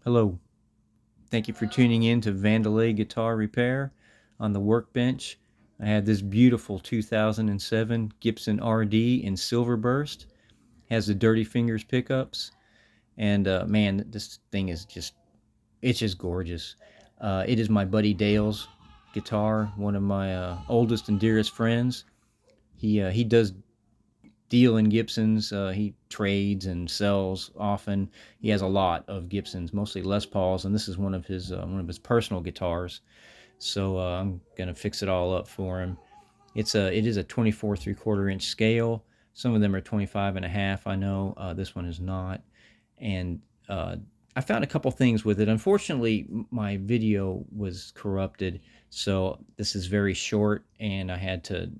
Hello. Thank you for tuning in to Vandalay Guitar Repair. On the workbench, I have this beautiful 2007 Gibson RD in silverburst. Has the Dirty Fingers pickups, and man, this thing is it's just gorgeous. It is my buddy Dale's guitar, one of my oldest and dearest friends. He does deal in Gibsons. He trades and sells often. He has a lot of Gibsons, mostly Les Pauls, and this is one of his personal guitars. So I'm gonna fix it all up for him. It is a 24 3/4 inch scale. Some of them are 25 and a half. I know this one is not, and I found a couple things with it. Unfortunately, my video was corrupted, so this is very short, and I had to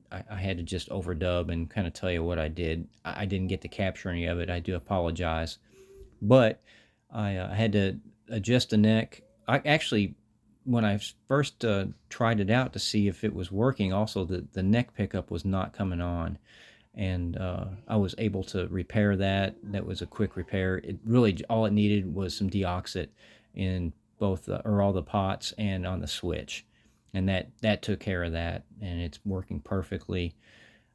just overdub and kind of tell you what I did. I didn't get to capture any of it. I do apologize, but I had to adjust the neck. I actually, when I first tried it out to see if it was working, also the neck pickup was not coming on, and I was able to repair that. That was a quick repair. It really all it needed was some deoxit in both or all the pots and on the switch, and that took care of that, and it's working perfectly.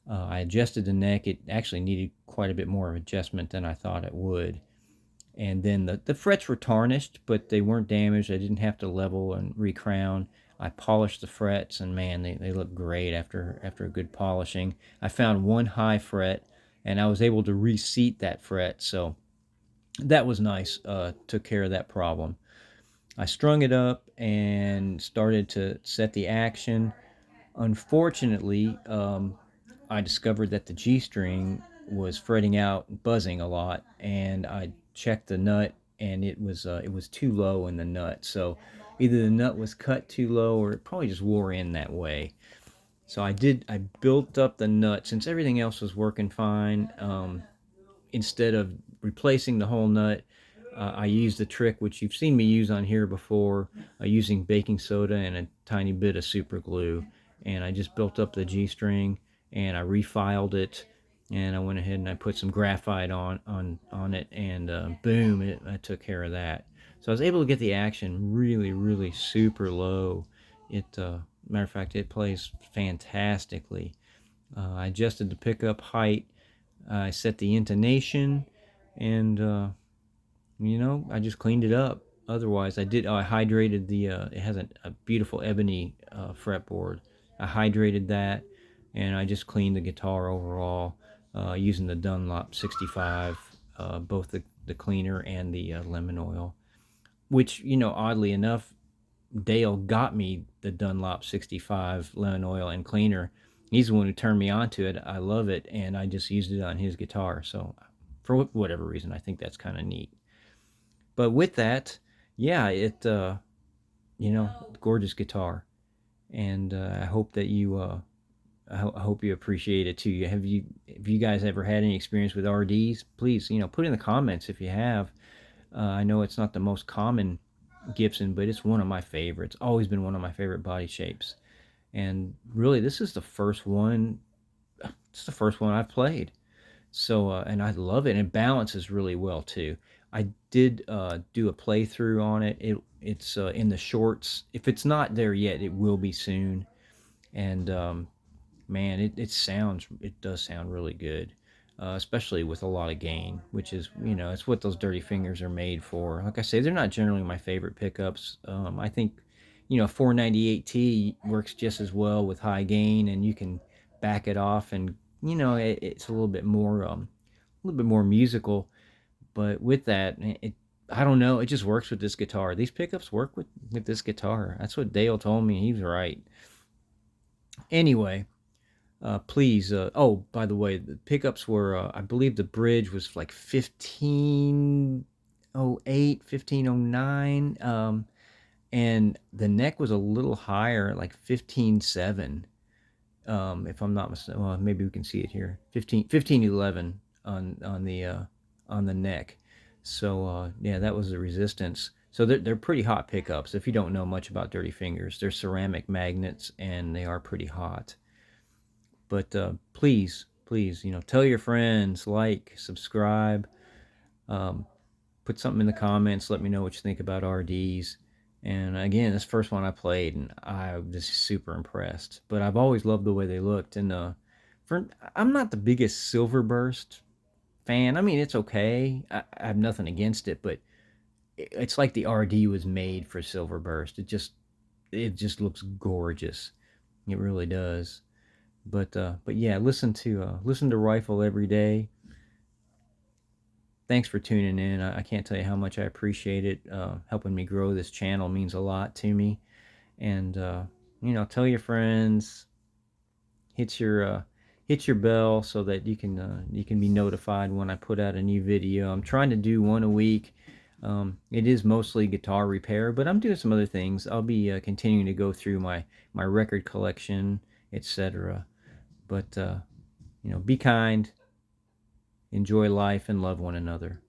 I adjusted the neck. It actually needed quite a bit more of adjustment than I thought it would. And then the frets were tarnished, but they weren't damaged. I didn't have to level and recrown. I polished the frets, and man, they look great after a good polishing. I found one high fret, and I was able to reseat that fret, so that was nice. Took care of that problem. I strung it up and started to set the action. Unfortunately, I discovered that the G string was fretting out, buzzing a lot, and I checked the nut, and it was too low in the nut. So either the nut was cut too low, or it probably just wore in that way. So I built up the nut since everything else was working fine. Instead of replacing the whole nut, I used the trick which you've seen me use on here before, using baking soda and a tiny bit of super glue, and I just built up the G string, and I refiled it, and I went ahead and I put some graphite on it, and boom, I took care of that. So I was able to get the action really super low. Matter of fact, it plays fantastically. I adjusted the pickup height. I set the intonation, and I just cleaned it up. Otherwise, I hydrated the. It has a beautiful ebony fretboard. I hydrated that, and I just cleaned the guitar overall using the Dunlop 65, both the cleaner and the lemon oil. Which, oddly enough, Dale got me the Dunlop 65 lemon oil and cleaner. He's the one who turned me on to it. I love it, and I just used it on his guitar. So, for whatever reason, I think that's kind of neat. But with that, yeah, gorgeous guitar, and I hope that I hope you appreciate it too. Have you guys ever had any experience with RDs? Please, put in the comments if you have. I know it's not the most common Gibson, but it's one of my favorites. Always been one of my favorite body shapes. And really, this is the first one. It's the first one I've played. So, and I love it. And it balances really well too. I did do a playthrough on it. It's in the shorts. If it's not there yet, it will be soon. And man, it does sound really good, especially with a lot of gain, which is it's what those Dirty Fingers are made for. Like I say, they're not generally my favorite pickups. I think 498T works just as well with high gain, and you can back it off, and it's a little bit more musical. But with that, I don't know, it just works with this guitar. These pickups work with this guitar. That's what Dale told me. He's right. Anyway, please. Oh, by the way, the pickups were, I believe the bridge was like 1508, 1509. And the neck was a little higher, like 15.7. If I'm not mistaken, well, maybe we can see it here. 1511 on the neck. So yeah, that was the resistance. So they're pretty hot pickups. If you don't know much about Dirty Fingers, they're ceramic magnets, and they are pretty hot. But please, tell your friends, like, subscribe. Um, put something in the comments. Let me know what you think about RDs. And again, this first one I played, and I was just super impressed. But I've always loved the way they looked. And I'm not the biggest silverburst fan. I mean, it's okay. I have nothing against it, but it's like the RD was made for silverburst. It just looks gorgeous. It really does. But yeah, listen to Rifle every day. Thanks for tuning in. I can't tell you how much I appreciate it. Helping me grow this channel means a lot to me. And tell your friends. Hit your hit your bell so that you can be notified when I put out a new video. I'm trying to do one a week. It is mostly guitar repair, but I'm doing some other things. I'll be continuing to go through my record collection, etc. But be kind, enjoy life, and love one another.